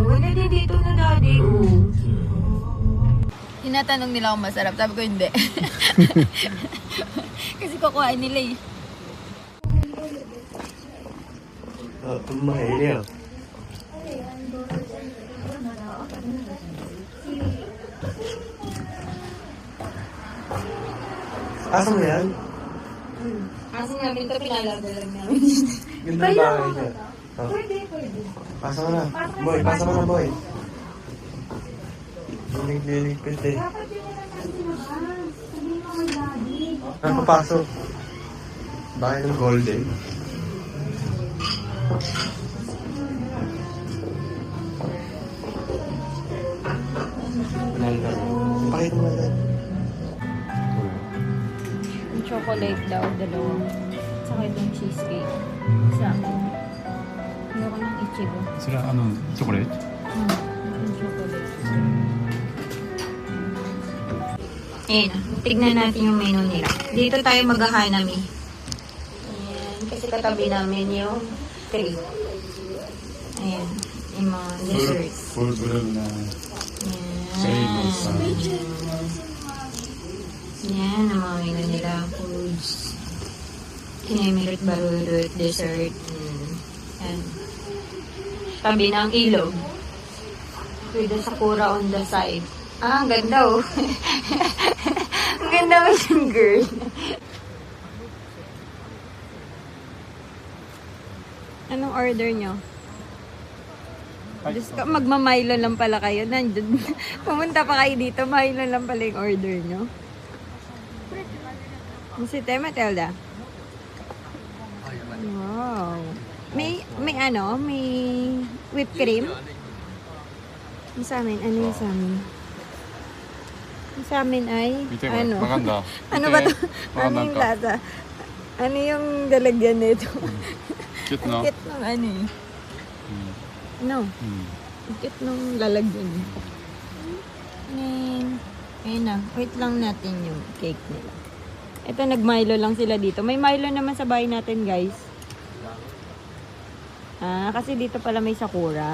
Wala din dito na daddy. Tinatanong nila kung masarap. Sabi ko hindi. Kasi kukuhain nila eh. 엄마예요. Aso mo yan? Kasi namin ito pinalagalag namin. Ganda ang bahay niya. Oh. Pwede. Pasa mo na. Boy, pasa mo na, boy. Liligpit eh. Dapat yun na lang sinabas. Sabihin mo kay daddy. Ano papasok? Bahay ng golden. Pakita mo na. Yung chocolate daw, dalawa. Saka itong cheesecake. Sa akin. Ayoko ng ichigo. それはチョコレート Yung chocolate. Ayan na. Tignan natin yung menu nila. Dito tayo maghahanami. Ayan. Kasi katabi namin yung tray. Ayan. Yung mga desserts. フルブルーなシェイブさん Yan, ang mga menu nila. Foods. Kinemirit, barurut, dessert. Yan. Tabi ng ilog. With the sakura on the side. Ah, ang ganda oh. Ang ganda mo yung girl. Anong order nyo? Diyos ko, magma-Milo lang pala kayo. Nandun. Pumunta pa kayo dito, Milo lang pala yung order nyo. Si Tema Telda. Wow. May whipped cream? Yung sa amin, ano yung sa amin? Yung sa amin ay, 見てこれ ano? わかんだ Ano ba to? わか Ano んな yung んか lasa? Ano yung dalagyan nito? キュッと Ang な cute nung ano eh. No, うん ang cute nung lalagyan eh. Ayun na, wait lang natin yung cake nila. Ito, nag-Milo lang sila dito. May Milo naman sa bahay natin, guys. Ah, kasi dito pala may sakura,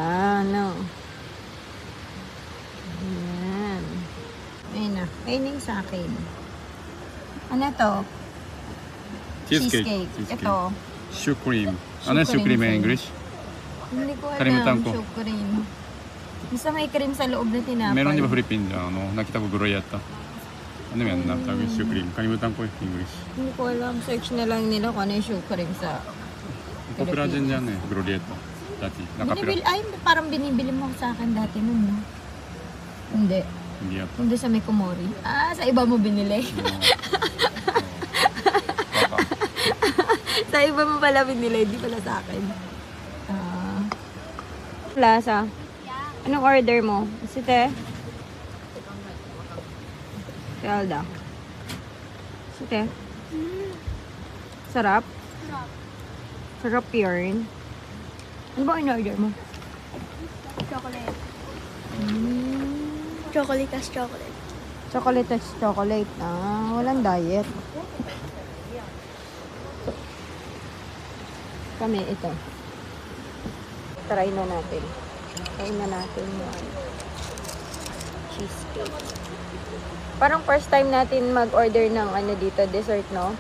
no? Ayan. Ayun na. Ayun yung sa akin. Ano to? チーズケーキ Cheesecake. Ito. シュークリームano yung シュークリーム in English? Hindi ko alam. Kalimutan ko. Choco cream. Basta may cream sa loob na tinapay. メロンにもフィリピンで泣きたくグロいやったano yan na tawag yung シュークリームkalimutan ko yung English Hindi ko alam. Search na lang nila kung ano yung choco cream sa... popular din dyan eh glorieta dati nakapira Binibili, ay, parang binibili mo sa akin dati nun, no? Hindi. hindi yata Hindi sa may Kumori. Ah, sa iba mo binili. baka Sa iba mo pala binili, hindi pala sa akin. Plaza. Anong order mo? Site? Zelda. Site? Sarap? Sarap yun. Ano ba in-order mo? Chocolate. Mm. Chocolate as chocolate. Chocolate as chocolate. Ah, walang diet. Kami, ito. Try na natin. Try na natin yung cheesecake. Parang first time natin mag-order ng ano dito, dessert, no?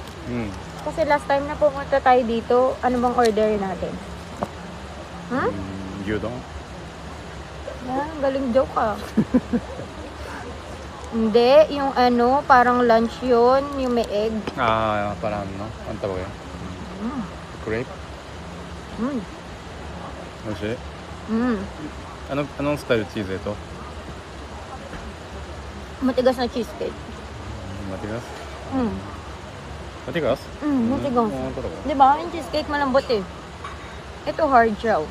Kasi last time na pumunta tayo dito, ano bang order natin? Hmm? 牛丼 Ah, galing joke ah. Hindi, yung ano, parang lunch yun, yung may egg. ah parang ano ang tawag yan Mm. crepe Mm. Oshi Mm. anong style cheese ito? Matigas na cheesecake. matigas? Mm. matigas? Matigas. talaga Di ba? Yung cheesecake malambot eh. Ito hard shell.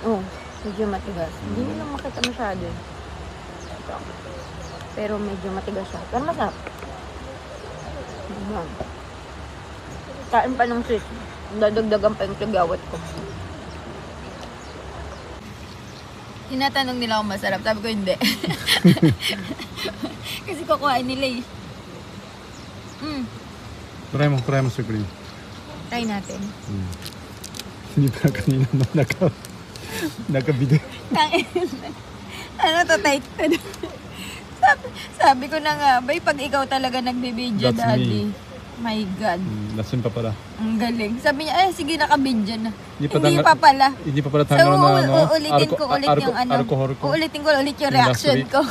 Oh, medyo matigas. Hindi nyo lang makita masyado. Ito. Pero medyo matigas siya. Pero masarap. Ayan. Kain pa ng sis. Dadagdagan pa yung tagawat ko. Tinatanong nila kung masarap. Sabi ko hindi. Kasi kukuhain nila eh. Mm. ドラえもんシュークリーム Try natin. Hindi pa kanina mo naka-video. Ano to, tight to? sabi ko na nga, bay, pag ikaw talaga nagbibideo, That's daddy. me. My God. Lasun pa pala. Ang galing. Sabi niya, sige, nakabidyo na. Hindi Hindi pa pala. Hindi pa pala So, tama na ano. uulitin ko ulit yung ano. Uulitin ko ulit yung Yung last reaction week. ko.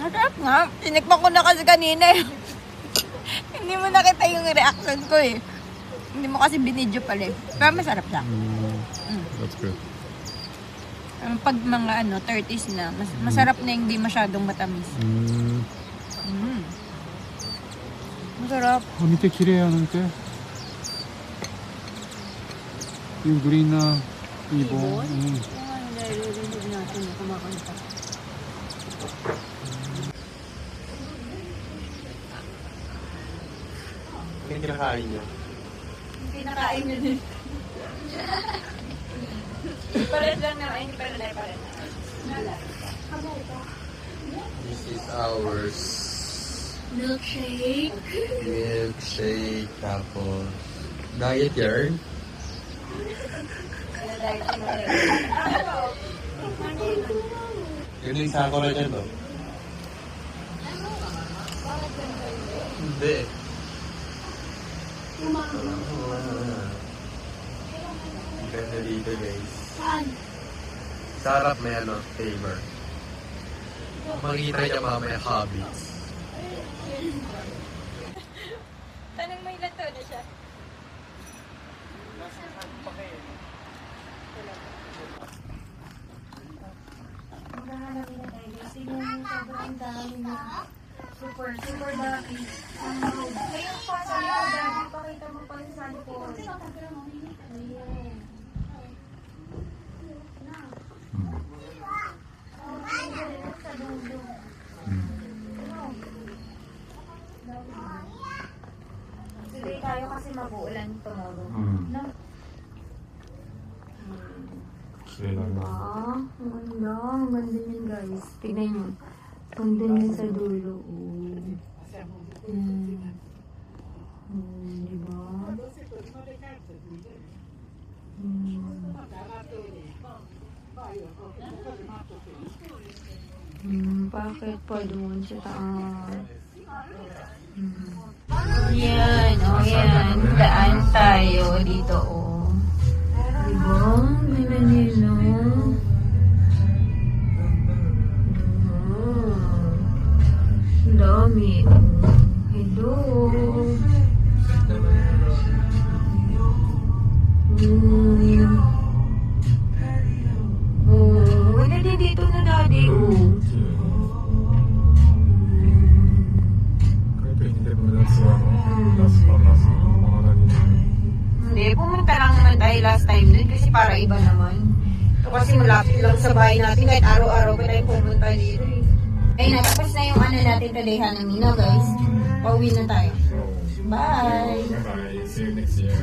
Harap nga. Tinikman ko na kasi kanina eh. Hindi mo nakita yung reaction ko eh. Hindi mo kasi binidyo pala eh. Pero masarap siya. That's good. Pag mga 30s na, masarap na yung hindi masyadong matamis. Masarap. あ、見て綺麗やなんて。yung green na ibon. Yung kinakain niyo. Pinakain nyo din. Pares lang na, hindi pa rin pa rin. This is ours. Milkshake. Milkshake. Tapos, diet yarn. Yun yung sakura dyan, no? Hindi. Ang ganda dito, guys. Sarap may flavor. Makikita niya mamaya habits. Tanong mo ilan taon na siya? Maghahanapin na tayo guys. Tingnan mo sobrang dami na. Super dami. Ngayon pa sa likod dami. Pakita mo pa sa likod. Ayan. Sa dulo. Today tayo kasi mag-uulan tomorrow. No? Ah, ang ganda. Ang ganda niyan, guys. Tignan nyo. Ganda niyan sa dulo. Oh. Diba? Bakit pa doon sa taas? Yan, yan. Daan tayo dito, oh. Diba? Ganda nila. Ang dami. Hello. Oh, wala din dito na daddy, oh. Hindi, pumunta lang naman tayo last time dun kasi para iba naman. Ito kasi malapit lang sa bahay natin kahit araw-araw pa tayo pumunta dito eh. Ay, natapos na yung ano natin today, Hanamina, guys. Pauwi na tayo. Bye! Bye-bye. See you next year.